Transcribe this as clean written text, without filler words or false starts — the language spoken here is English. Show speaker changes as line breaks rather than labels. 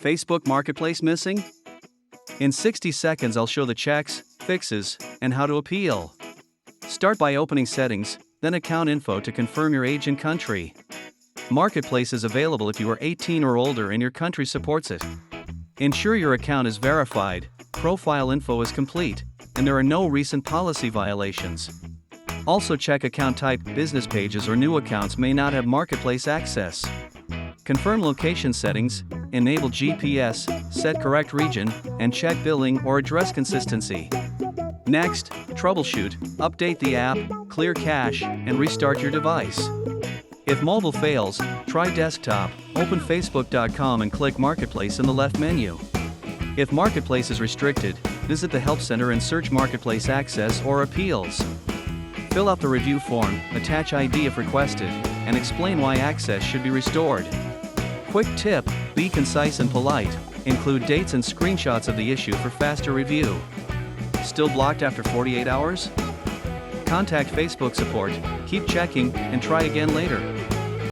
Facebook Marketplace missing? In 60 seconds I'll show the checks, fixes, and how to appeal. Start by opening Settings, then Account Info to confirm your age and country. Marketplace is available if you are 18 or older and your country supports it. Ensure your account is verified, profile info is complete, and there are no recent policy violations. Also check account type. Business pages or new accounts may not have Marketplace access. Confirm location settings, enable GPS, set correct region, and check billing or address consistency. Next, troubleshoot, update the app, clear cache, and restart your device. If mobile fails, try desktop, open facebook.com and click Marketplace in the left menu. If Marketplace is restricted, visit the Help Center and search Marketplace Access or Appeals. Fill out the review form, attach ID if requested, and explain why access should be restored. Quick tip, be concise and polite, include dates and screenshots of the issue for faster review. Still blocked after 48 hours? Contact Facebook support, keep checking, and try again later.